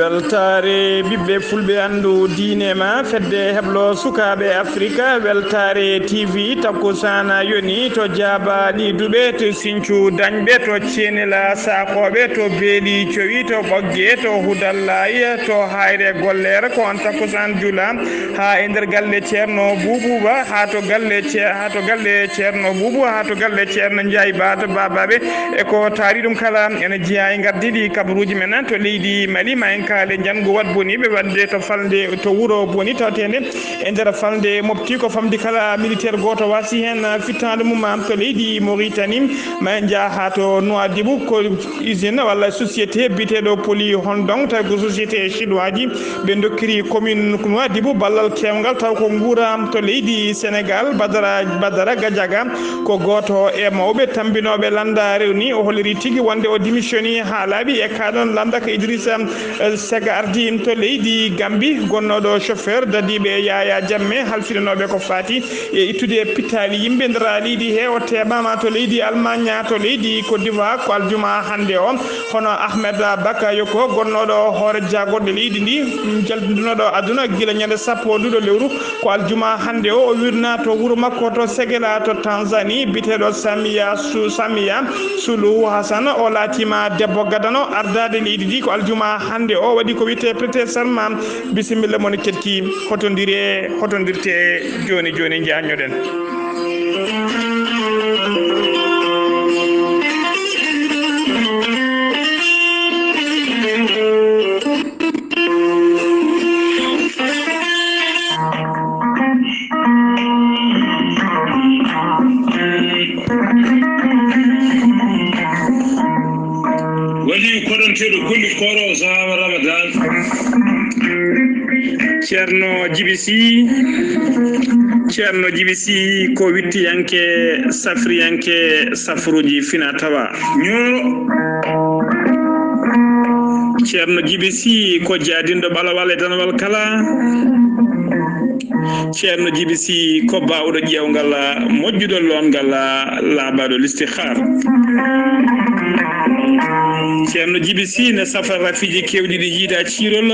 weltare bibbe fulbe andu diine ma fedde heblo sukabe afrika weltare tv takusana yoni to jaba di dube to sincu dañbe to cienela sakobe to beeli cowi to bogge to hudallaya to hayre gollere ko on takusan jula ha e nder galle ceerno bububa ha to galle ceerno bubu ha to galle ceerno njaay bata bababe e ko taari dum kala ene jiya e gardidi kabruji men to leydi mali ma en kaale jango wat boni be wadde to falde to wuro boni tawtende e nder falde mofti ko famdi kala militaire goto wasi hen fittande mum am to leydi Mauritanie ma en jaa to Nouadhibou ko usine walla société bitedo poli hondong taw ko société chinoise be dokkiri commune Nouadhibou ballal kewgal taw ko nguura to leydi Sénégal Badara Gadiaga ko goto e mawbe tambinobe landa rewni o holiri tigi wonde o démissioni ha laabi e kadon landa ko Idrissa Sega ardi to leydi Gambi gonnodo chauffeur dadibe Yaya Jammeh halfinobe ko fati e ittude pitali yimbe ndara leydi he o tebama to leydi Almanya to leydi Côte d'Ivoire ko aljuma hande o hono Ahmed Bakayoko gonnodo hoore jagorde leydi ndi jaldunodo aduna gila nyande sappo dudo lewru ko aljuma hande o wirna to wuro makko to Segela to Tanzanie bitedo Samia Sulu Hassan o latima debbo gadano ardade leydi di ko aljuma hande o wadi ko wiete prete salma bisimilla mon ketki hotondirte joni jañoden wadi korontedo kulli koro sawa Ramadan Ceerno Djibisi ko wittiyanke safriyanke safruji fina tawa ñoro Ceerno Djibisi ko jaadindo balawal e danawal kala Ceerno Djibisi ko bawɗo ƴewgal moƴƴuɗo longal laabaɗo l'istikhar Ceerno Djibisi ne safra rafiji kewɗi ɗi jiida ciirol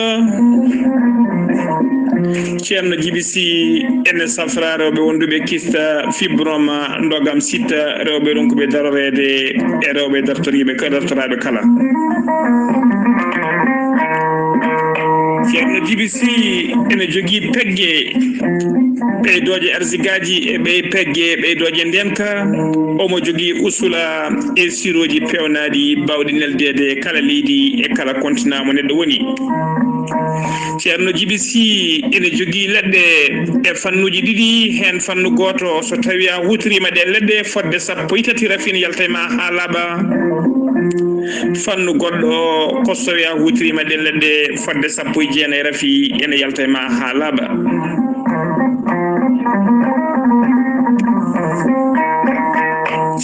Ceerno Djibisi ene safra rewɓe wonduɓe kista fibroma ndogam sitta rewɓe ronkuɓe darorede e rewɓe dartoraɓe kala Ceerno Djibisi ene jogii pegge ɓeydoje arsigaji e ɓey pegge ɓeydoje ndenka omo jogii usula e siroji pewnaɗi bawɗi neldede kala leydi e kala continent mo neɗɗo woni Ceerno Djibisi ene jogii leɗɗe e fannuji ɗiɗi hen fannu goto so tawi a hutorima ɗe leɗɗe fodde 13 rafine yalta ma ha laaɓa fannu goɗɗo ko so tawi a hutorima ɗe leɗɗe fodde 19 rafi ene yalta ma ha laaɓa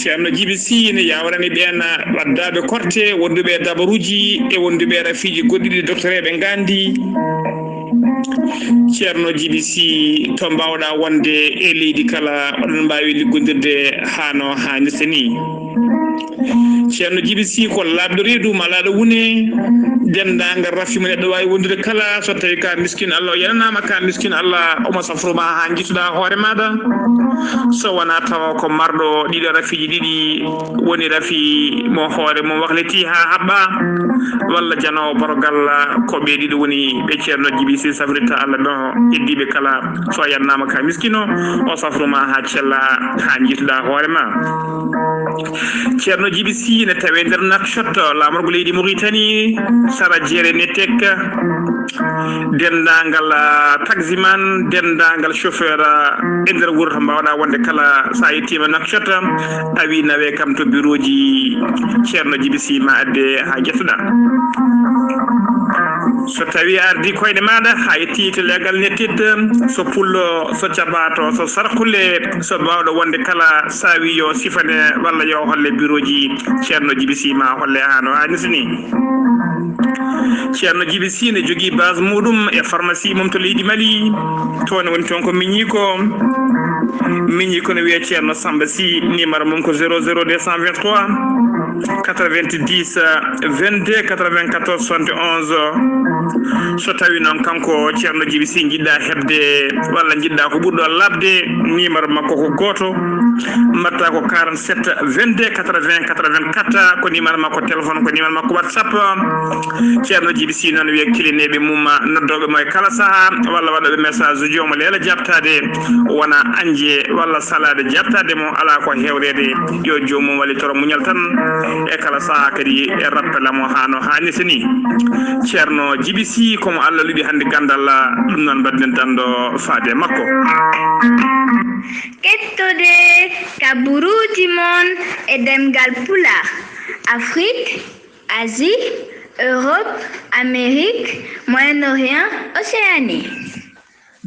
Ceerno Djibisi ne yawrani ɓen waddaɓe korte wonduɓe dabaruji e wonduɓe rafiji goɗɗiɗi doctoreɓe gandi Ceerno Djibisi to mbawɗa wonde e leydi kala oɗon mbawi liggodirde hano hannirta ni Ceerno Djibisi ko labɗo reedu malaɗo wune dendagal rafi mo neɗɗo wawi wondude kala so tawi ka miskin Allah o yananama ka miskin Allah omo safruma ha jittuɗa hoore maɗa so wona tawa ko marɗo ɗiɗo rafiji ɗiɗi woni rafi mo hoore mo wahleti ha haɓɓa walla janowo borogal ko ɓe ɗiɗo woni ɓe Ceerno Djibisi safrita Allah ɗo eddiɓe kala so yannama ka miskino o safruma ha cella ha jittuɗa hoore ma Ceerno Djibisi ne tawe nder Nouakchott lamorgo leydi Mauritanie sara jeere netek dendagal taximan dendagal chauffeur e nder wuro to mbawɗa wonde kala sa yettima Nouakchott a wi nawe kam to bureau ji Ceerno Djibisi ma adde ha jettuɗa so tawi ardi koyɗe maɗa ha yetti to legal nettit so pullo so cabato so sarkule so bawɗo wonde kala sa wi yo sifane walla yo holle bureau ji Ceerno Djibisi ma holle hano hannirtani Ceerno Djibisi ne jogii base muɗum e pharmacie mum to leydi Mali toon woni toon ko miñi ko miñi kono wiye ceerno Samba Sy numéro mum ko 00223 90 22 94 71 so tawi noon kanko ceerno Djiby Sy jiɗɗa hebde walla jiɗɗa ko ɓurɗo labde numéro makko ko goto mbatta ko 47 22 80 84 ko numéro makko téléphone ko numéro makko WhatsApp ceerno Djiby Sy noon wiye kilineɓe mum noddoɓe mo e kala saaha walla waɗoɓe message uji omo leela jabtade wona anje walla salade jabtade mo ala ko hewrede yo jomum wallitoro muñal tan e kala saaha kadi e rappela mo ha no hannirta ni ceerno Djiby Sy komo Allah luɗi hande gandal ɗum noon mbaɗnen tan ɗo faade makko kettude kabaruji mon e demgal pulaar Afrique, Asie, Europe, Amérique, Moyen-Orient, Océanie.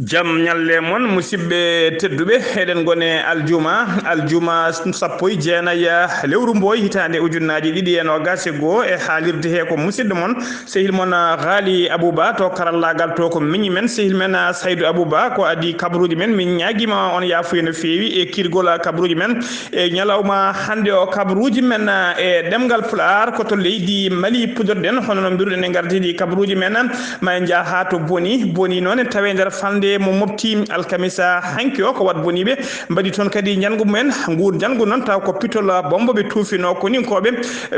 jam nyalle mon musibbe tedduɓe eɗen gone aljuma sappo e jeenaya lewru mboy hitande ujunnaji ɗiɗi e nogas e goho e haalirde he ko musidɗo mon sehil mon Ghali Abouba to karallagal to ko miñi men sehil men Saydou Abouba ko adi kabaruji men min ñaguima on yafuye no fewi e kirgol kabaruji men e ñalawma hande o kabaruji men e demgal Pulaar ko to leydi Mali pudorɗen hono no mbiruɗen e gardiɗi kabaruji men ma en jaaha to boni noon e tawe nder fande mo mofti alkamisa hanki o ko wat boniɓe mbaɗi toon kadi jangu mumen nguur jangu noon taw ko pitol bombo ɓe tuufino koninkoɓe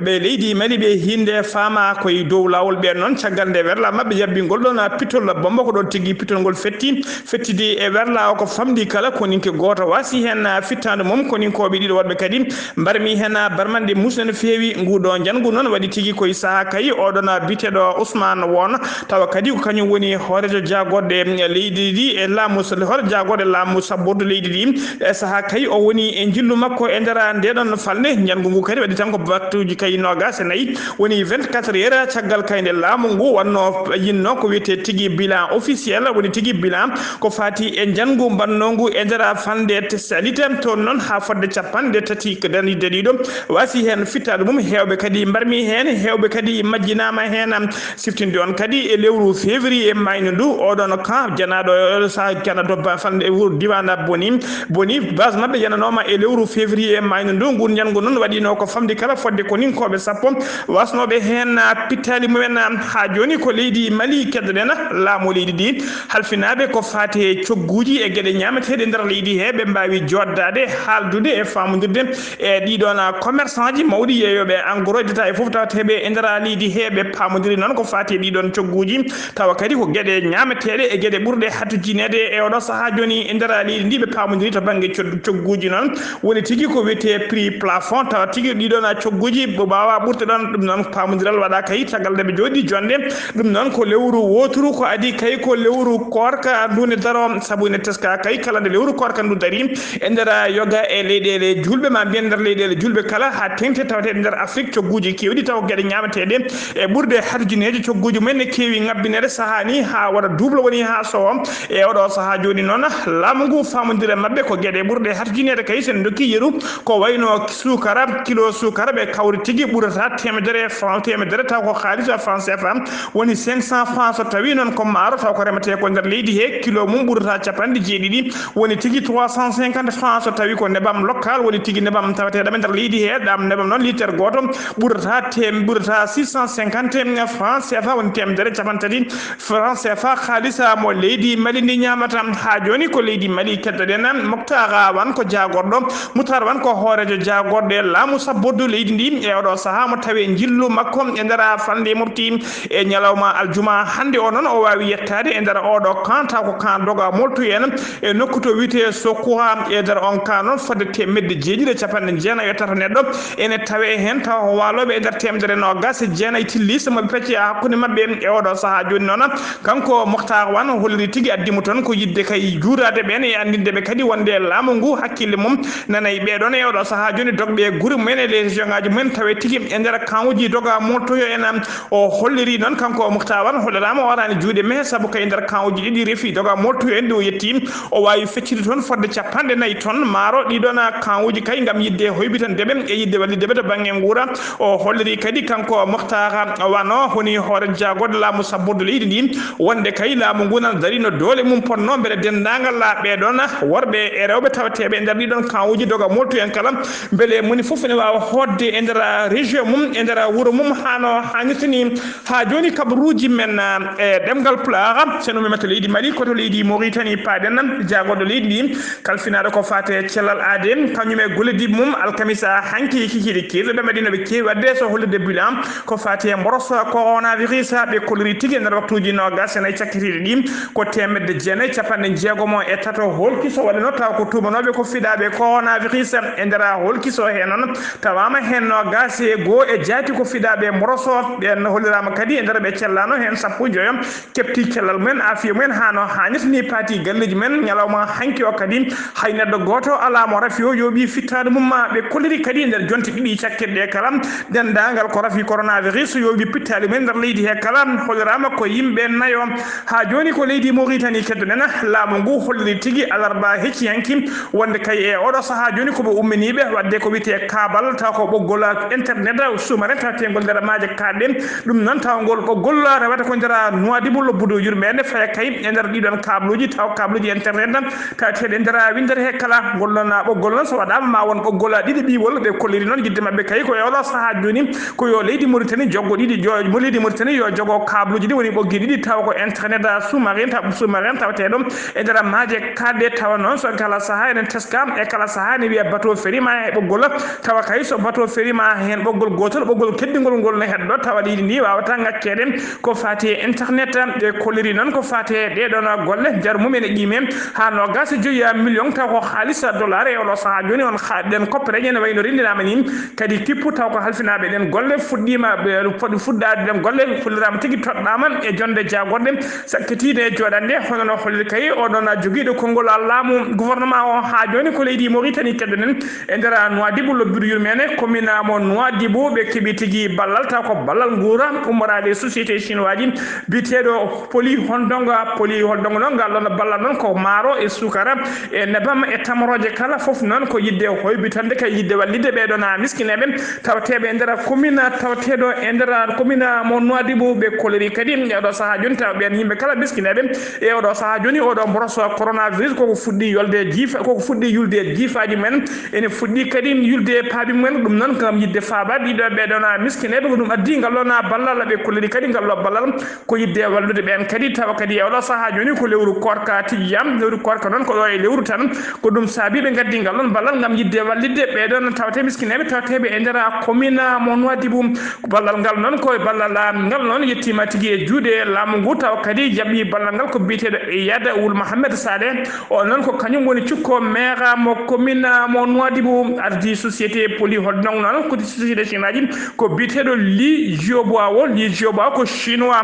ɓe leydi Mali ɓe hinde faama koye dow lawol ɓe noon caggal nde werla mabɓe jabbingol ɗon pitol bombo ko ɗon tigui pitol ngol fettidi e werla o ko famdi kala koninke goto wasi hen fittande mum koninkoɓe ɗiɗo waɗɓe kadi mbarmi hen barmanɗe musde no fewi nguɗo jangu noon waɗi tigui koye saaha kayi oɗon biteɗo Ousmane won tawa kadi ko kañum woni hoorejo jagorɗe leydi e laamu hoto jagode laamu sabborde leydi ɗi e saaha kay o woni e jillu makko e nder ndeɗon falde jangu ngu kadi waɗi tan ko battuji kay nogas e nayyi woni 24 heures caggal kayde laamu ngu wanno yinno ko wiyete tigui bilan officiel woni tigui bilan ko fati e jangu mbannogu e nder fande salite toon noon ha fodde capanɗe tati ko danide ɗiɗo wasi hen fittade mum hewɓe kadi mbarmi hen hewɓe kadi majjinama hen siftinde on kadi e lewru février mayno ndu oɗon kan janaɗo sa kanato fande wuro diwana boni base mabɓe jananoma e lewru février mayno ndu ngun jangu noon waɗino ko famdi kala fodde ko ninkoɓe sappo wasnoɓe hen pittali mumen ha joni ko leydi Mali keddoɗen laamu leydi ɗi halfinaɓe ko fati e cogguji e gueɗe ñameteɗe nder leydi he ɓe mbawi joddade haaldude e famodirde e ɗiɗon commerçant ji mawɗi yeeyoɓe en gros détail foof tawateɓe e nder leydi he ɓe pamodiri noon ko fati e ɗiɗon cogguji tawa kadi ko gueɗe ñameteɗe e gueɗe ɓurɗe hattojinede e oɗo saaha joni e nder leydi ndi ɓe pamodiri to banggue cogguji noon woni tigui ko wiyete prix plafond tawa tigui ɗiɗon cogguji mbawa ɓurte ɗon ɗum noon pamodiral waɗa kay caggal nde ɓe jooɗi jonde ɗum noon ko lewru woturu ko adi kay ko lewru korka ndune daro saabu ne teska kay kala nde lewru korka ndu dari e nder yoga e leyɗele julɓe ma mbiyen nder leyɗele julɓe kala ha tengte tawate nder Afrique cogguji kewɗi taw gueɗe ñameteɗe e ɓurde harjuneji cogguji mumen ne kewi ngabbinede saaha ni ha waɗa double woni ha sowo e oɗo saaha joni noon laamu ngu famodire mabɓe ko gueɗe ɓurɗe harjinede kay sen dokki yeru ko wayno sukara kilo sukara ɓe kawri tigui ɓurata temedere taw ko haalisa franc CFA woni 500 francs so tawi noon ko maaro taw ko remete ko nder leydi he kilo mum ɓurata capanɗe jeeɗiɗi woni tigui 350 francs so tawi ko nebam local woni tigui nebam tawateɗam e nder leydi he ɗam nebam noon litre goto ɓurata 650 francs CFA woni temedere capantati franc CFA haalisa mo leydi Mali ndi ñamata ha joni ko leydi Mali keddoɗen Mokhtar wan ko jagorɗo Moutar wan ko hoorejo jagorɗo laamu sabborde leydi ndi e oɗo saaha mo tawi jillu makko e nder fande mofti e ñalawma aljuma hande o noon o wawi yettade e nder oɗo kan taw ko kan doga moltu en e nokku to wiyete Sokoha e nder on kan noon fodde temedde jeeɗiɗi capanɗe jeenayi e tata neɗɗo ene tawe hen taw ko waloɓe e nder temedere nogas jeenayi tillisa moɓe pecce hakkude mabɓe e oɗo saaha joni noon kanko Mokhtar wan holliri tigui addimo toon ko yidde kay juurade ɓen e andindeɓe kadi wonde laamu ngu hakkille mum nanayi ɓeɗon e oɗo saaha joni dogɓe e guure mumen e les région ngaji mumen tawe tigui e nder kawuji doga moltoyo en o holliri noon kanko Mokhtar wan hollirama o arani juuɗe mehe saabu kay nder kawuji ɗiɗi reefi doga moltoyo en nde o yetti o wawi feccide toon fodde capanɗe nayyi tonnes maaro ɗiɗon kawuji kay gam yidde hoybitandeɓe e yidde wallideɓe to banggue guura o holliri kadi kanko Mokhtar wan o woni hoore jagorɗo laamu sabborde leydi ndi wonde kay laamu ngu nan dari no doole doole mum ponno beele dendagal laaɓe ɗon worɓe e rewɓe tawateɓe e nder ɗiɗon kawuji doga moltu en kala beele moni fof ne wawa hodde e nder région mum e nder wuuro mum hano hannirtini ha joni kabaruji men e ɗemgal pulaar sen umima to leydi Mali koto leydi Mauritanie paaɗen jagoɗo leydi ndi kalfinaɗo ko fate cellal aade kañum e gollediɓe mum alkamisa hanki kikiɗe keeɗo ɓe mbaɗinoɓe keewi wadde so hollude bilan ko fate mboros coronavirus ɓe kolori tigui e nder waktuji nogas e nayyi cakkitiɗe ɗi ko 1960 holkiso waɗano taw ko tumanoɓe ko fiɗaɓe coronavirus e nder holkiso he noon tawama hen nogas e goho e jaati ko fiɗaɓe mboroso ɓen hollirama kadi e nder ɓe cellano hen sappo joyo kepti cellal mumen afiya mumen hano hannirta ni paati galleji men ñalawma hanki o kadi hay neɗɗo goto ala mo rafi o yooɓi fittade mum ɓe kolliri kadi e nder jonte ɗiɗi cakkirɗe kala dendagal ko rafi coronavirus yooɓi pittade mumen nder leydi he kala hollirama ko yimɓe nayo ha joni ko leydi Mauritanie keddoɗen laamu ngu holliri tigui alarba hecci hanki wonde kay e oɗo saaha joni koɓe umminiɓe wadde ko wiyete kabal taw ko ɓoggol internet sumaren tawtegol nder maaje kaɗɗen ɗum noon taw ngol ɓoggol rewata ko nder Nouadhibou lobbudo yurmede faya kay e nder ɗiɗon kabluji taw kabluji internet tawateɗe nder windere he kala ngol noon ɓoggol noon so waɗama ma won ɓoggol ɗiɗi ɓiwol ɓe kolliri noon yidde mabɓe kay ko e oɗo saaha joni ko yo leydi Mauritanie joggo ɗiɗi mo leydi Mauritanie yo jogo kabluji ɗi woni ɓoggi ɗiɗi taw ko internet sous-marin tawateɗo e nder maaje kaɗɗe tawa noon so kala saaha enen teska e kala saaha ne wiya bateau ferima e ɓoggol tawa kay so bateau ferima hen ɓoggol gotol ɓoggol keddingol ngol no hedɗo tawa leydi ndi wawata ngakkede ko fati internet ɓe kolliri noon ko fate ɗeɗon golle nder mumen e qimen ha nogas e 5 million taw ko haalis dollar e oɗo saaha joni on ɗen koppere ƴene wayno rindinama ni kadi kippu taw ko halfinaɓe ɗen golle fuɗɗima ɓe poɗi fuɗɗade ɗen golle fullirama tigui toɗɗama e jonde jagorɗe sakkitide e joɗande hono no holliri kay oɗon joguiɗo konngol laamu gouvernement o ha joni ko leydi Mauritanie keddonen e nder Nouadhibou lobbiɗo yurmene commune mo Nouadhibou ɓe keeɓi tigui ballal taw ko ballal guura ummorade société chinois ji biteɗo poli holdongo noon ngal ɗon ballal noon ko maaro e sukara e nebam e tamoroje kala foof noon ko yidde hoybitande kay yidde wallide ɓeɗon miskineɓe tawateɓe e nder commune tawateɗo e nder commune mo Nouadhibou ɓe koleri kadi e oɗo saaha joni tawa ɓen yimɓe kala miskineɓe e oɗo saaha joni oɗo mboros coronavirus koko fuɗɗi yulde jiifaji men ene fuɗɗi kadi yulde paabi mumen ɗum noon kam yidde faabade ɗiɗo ɓeɗon miskineɓe ko ɗum addi ngal ɗon ballal ɓe koleri kadi ngal ɗo ballal ko yidde wallude ɓen kadi tawa kadi e oɗo saaha joni ko lewru korka tijjam lewru korka noon ko ɗo e lewru tan ko ɗum saabi ɓe gaddi ngal ɗon ballal gam yidde wallidde ɓeɗon tawate miskineɓe tawateɓe e nder commune mo Nouadhibou ballal ngal noon koye ballal ngal noon yettima tigui e juuɗe laamu ngu taw kadi jaɓɓi ballal ngal ko biteɗo Iyad Ould Mohamed Saleh o noon ko kañum woni cukko maire mo commune mo Nouadhibou ardi société poli holdong noon ko société chinois ji ko biteɗo Li Jiobao ko chinois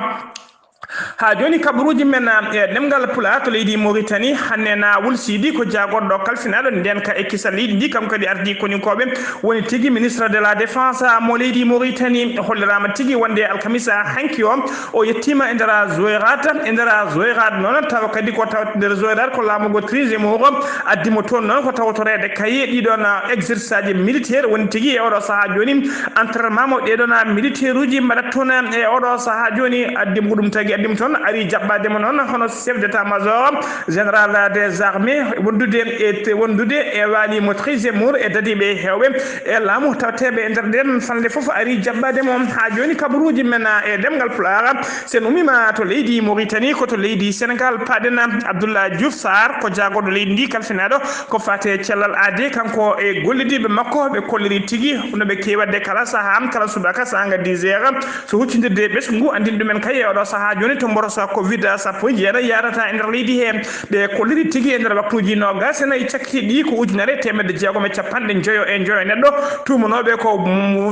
ha joni kabaruji men e ɗemgal pulaar to leydi Mauritanie hanne na wulsidi ko jagorɗo kalfinaɗo nden ka e kisal leydi ndi kam kadi ardi konikoɓe woni tigui ministre de la défense mo leydi Mauritanie hollirama tigui wonde alkamisa hanki o yettima e nder Zouérate noon tawa kadi ko taw nder Zouérate ko laamugo Trisimour addimo toon noon ko tawtorede kayi ɗiɗon exercice aji militaire woni tigui e oɗo saaha joni entraînement mo ɗeɗon militaire uji mbaɗat toon e oɗo saaha joni addimo ko ɗum tagui addimo toon ari jaɓɓademo noon hono chef d'état major général des armées wondude e walimo Trisimour e dadiɓe hewɓe e laamu tawteɓe e nder nden fande foof ari jaɓɓademo ha joni kabaruji men e ɗemgal pulaar sen umima to leydi Mauritanie ko to leydi Sénégal paɗen Abdoulaye Diouf Sarr ko jagorɗo leydi ndi kalfinaɗo ko fate cellal aade kanko e gollidiɓe makko ɓe kolliri tigui no ɓe kewi wadde kala saaha kala subaka sanga 10 heures so huccidirde ɓesgu ngu andin ɗumen kay e oɗo saaha joni to mborosa covid 19 yarata e nder leydi he ɓe kolliri tigui e nder waktuji nogas e nayyi cakkiɗi ɗi ko 1650 neɗɗo tumanoɓe ko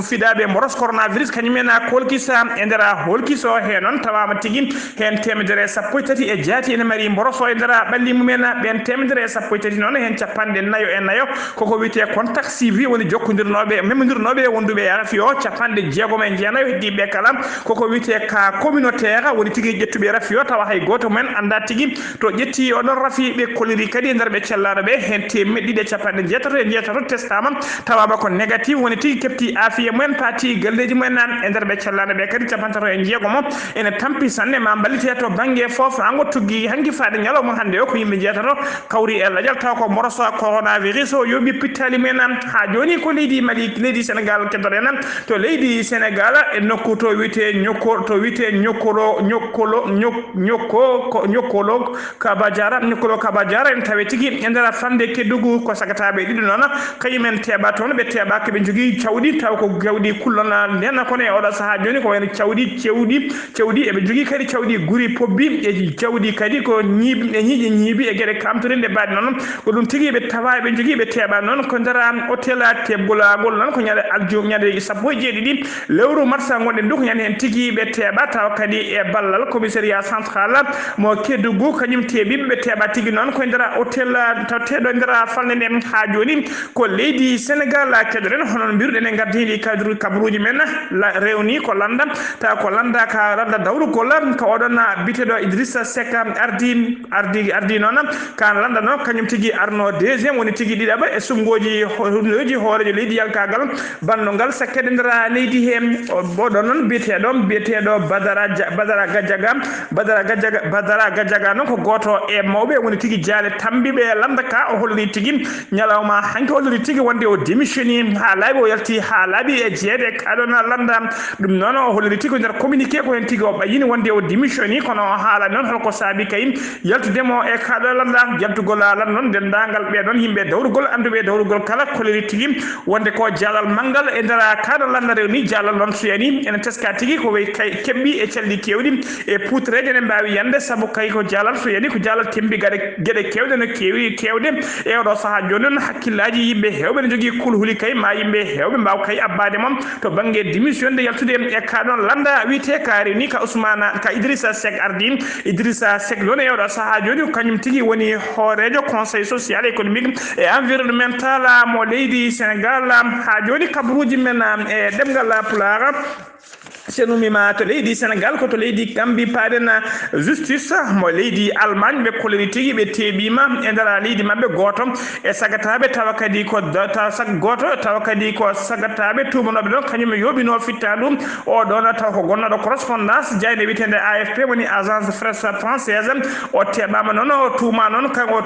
fiɗaɓe mboros coronavirus kañumen kolkisa e nder holkiso he noon tawama tigui hen 13 e jaati ene mari mboroso e nder ɓalli mumen ɓen 13 noon hen 49 koko wiyete contact suivi woni jokkodirnoɓe memodirnoɓe wonduɓe arafi o 69 heddiɓe kala koko wiyete ka communautaire woni tigui jogui ƴettuɓe rafi o tawa hay goto men anda tigui to ƴetti oɗon rafi ɓe koliri kadi e nder ɓe cellano ɓe hen temedɗiɗi e capanɗe jeetato testama tawama ko négative woni tigui kefti afiya mumen pati galleji mumen e nder ɓe cellano ɓe kadi capantato e jeegomo ene tampi sanne ma ballite to banggue foof hango tugui hanki faade ñalawma hande o ko yimɓe jeetato kawri e ladial taw ko morosa coronavirus o yoɓi pittali men ha joni ko leydi Mali leydi Sénégal keddoɗen to leydi Sénégal e nokku to wiyete ñokkolo kabadiara en tawi tigui e nder fande keddugu ko sagataɓe ɗiɗi noon kañumen teeɓa toon ɓe teeɓaka ɓe jogui cawɗi taw ko cawɗi kullana nden kono e oɗo saaha joni ko wayno cewɗi eɓe jogui kadi cawɗi guri pobbi e cawɗi kadi ko ñiiɓi e gueɗe kamtorinde mbaɗi noon ko ɗum tigui ɓe tawa ɓe jogui ɓe teeɓa noon ko nder hôtel tebbulagol noon ko ñande sappo e jeeɗiɗi lewru marsa gonɗen du ko ñande hen tigui ɓe teeɓa taw kadi e ballal commissariat central mo Kédougou kañum teeɓiɓe ɓe teeɓa tigui noon koye nder hôtel tawteɗo nder falde nde ha joni ko leydi Sénégal keɗoɗen hono mbiruɗen e gardidi cadre kabaruji men rewni ko landa taw ko landa ka landa dawrugol ko oɗon biteɗo Idrissa Seck ardi noon kan landa noon kañum tigui arno deuxiéme woni tigui ɗiɗaɓa e sumgoji hoorejo leydi yankagal bannogal sakkede nder leydi he oɗon noon biyeteɗo Badara Gadiaga noon ko goto e mawɓe woni tigui jaale tambiɓe landa ka o holliri tigui ñalawma hanki holliri tigui wonde o démissioni ha laaɓi o yalti ha laaɓi e jeeɗe kaɗon landa ɗum noon o holliri tigui nder communiqué ko hen tigui o ɓayini wonde o démissioni kono o haala noon holko saabi kay yaltudemo e kaɗo landa yaltugol landa noon dendagal ɓeɗon yimɓe dawrugol anduɓe dawrugol kala holliri tigui wonde ko jaalal manggal e nder kaɗo landa rewni jaalal noon suyani ene teska tigui ko way keɓɓi e calli kewɗi e putreje ne mbawi yande saabu kay ko jaalal suyani ko jaalal tembi gueɗe kewɗe no kewi kewde e oɗo saaha joni noon hakkillaji yimɓe hewɓe ne jogui kulhuli kay ma yimɓe hewɓe mbaw kay abbade mom to banggue démission de yaltude e kaɗon landa wiyete ka rewni ka Idrissa Seck ardi Idrissa Seck ɗon e oɗo saaha joni kañum tigui woni hoorejo conseil social économique et environnemental mo leydi Sénégal ha joni kabaruji men e ɗemgal Pulaar senumima to leydi Sénégal ko to leydi Gambie paɗen justice mo leydi Allemagne ɓe koliri tigui ɓe teeɓima e nder leydi mabɓe goto e sagataɓe tawa kadi ko goto tawa kadi ko sagataɓe tumanoɓe ɗon kañum yoɓino fitta ɗum o ɗon taw ko gonnoɗo correspondance jayde witende AFP woni agence presse française o teɓama noon o tuuma noon kanko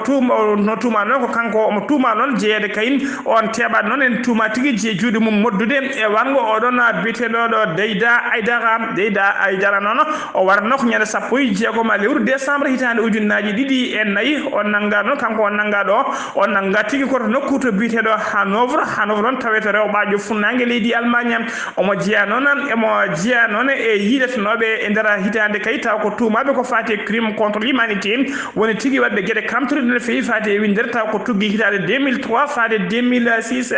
no tuuma noon ko kanko omo tuuma noon jeeyede kayin on teɓat noon en tuuma tigui je juuɗe mum moddude e wango oɗon biteɗoɗo Deyda Aidara noon o warno ko ñande sappo e jeegom lewru décembre hitande ujunnaji ɗiɗi e nayyi o nanga noon kanko o nanga ɗo o nanga tigui koto nokku to biteɗo Hanovre noon tawete rewɓajo funnague leydi Allemagne omo jeeya noon e yiɗetanoɓe e nder hitande kay taw ko tumaɓe ko fati crime contre l'humanité woni tigui waɗɓe gueɗe kamtoride no fewi fati e windere taw ko tugui hitande 2003 fade 2006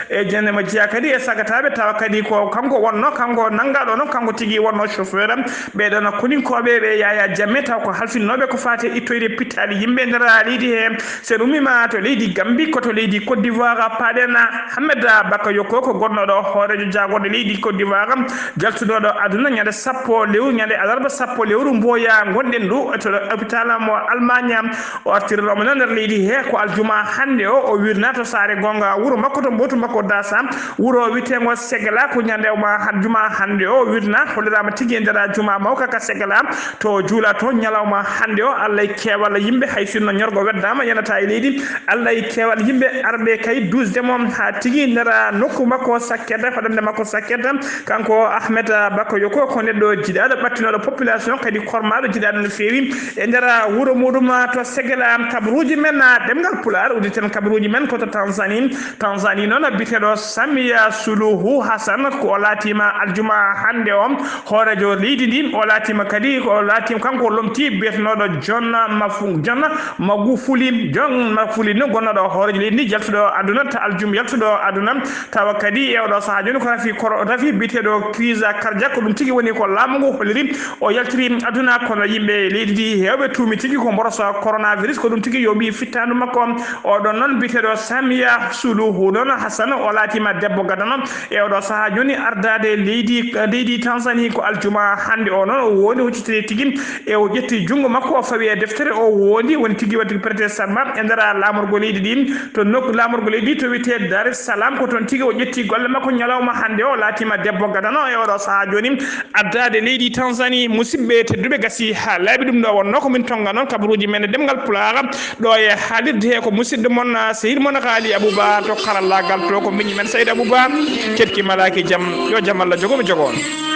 e jende mo jeeya kadi e sagataɓe tawa kadi ko kanko wonno kanko nangaɗo noon kanko tigui wonno chauffeur ɓeɗon koninkoɓe ɓe Yaya Jammeh taw ko halfinnoɓe ko fati ittoyde pittali yimɓe nder leydi he sen ummima to leydi Gambie koto leydi Côte d'Ivoire paɗen Ahmed Bakayoko ko gonnoɗo hoorejo jagorɗo leydi Côte d'Ivoire jaltunoɗo aduna ñande alarba sappo lewru mboya gonɗen ɗo to hôpital mo Allemagne o artirnomo noon nder leydi he ko aljuma hande o wirna to saare gonga wuuro makko to mbotu makko dasa wuuro witego Segla ko ñande juma hande o wirna hollirama tigui e nder juma mawka ka Segla to juula to ñalawma hande o Allah e kewal yimɓe hay sinno ñorgo weddama yanata e leydi Allah e kewal yimɓe arɓe kay 12 demom ha tigui nder nokku makko sakkede hoɗande makko sakkede kanko Ahmed Bakayoko ko neɗɗo jiɗaɗo ɓattinoɗo population kadi kormaɗo jiɗaɗo no fewi e nder wuuro muɗum to Segla kabaruji men ɗemgal Pulaar uditen kabaruji men koto Tanzanie noon biteɗo Samia Suluhu Hassan ko latima aljuma hande o hoorejo leydi ndi o latima kadi ko latima kanko lomti biyetenoɗo John Magufuli no gonnoɗo hoorejo leydi ndi jaltuɗo aduna ta aljuma yaltuɗo aduna tawa kadi e oɗo saaha joni ko rafi biteɗo crise cardiaque ko ɗum tigui woni ko laamu ngu holliri o yaltiri aduna kono yimɓe leydi ndi hewɓe tuumi tigui ko mborosa coronavirus ko ɗum tigui yooɓi fittandu makko oɗon noon biteɗo Samia Suluhu noon Hassan o latima debbo gadano e oɗo saaha joni ardade leydi leydi Tanzanie ko aljuma hande o noon o woni hoccitiri tigi e o ƴetti jungo makko o fawi e deftere o wondi woni tigi wadde prêter serment e ndara lamorgo leydi ɗin to nokku lamorgo leydi to wiyete Dar es Salaam ko toon tigi o ƴetti golle makko ñalawma hande o laatima debbo gadano e oɗo saaha joni addade leydi Tanzanie musidɓe tedduɓe gasi ha laaɓi ɗum ɗo wonno ko min tonga noon kabaruji men demgal pulaar ɗo e haalirde he ko musidɗo mon sehil mon haali Abouba to karallagal to ko miñi men Saydou Abouba ketki malaki jaam yo jaam Allah jogomi jogoon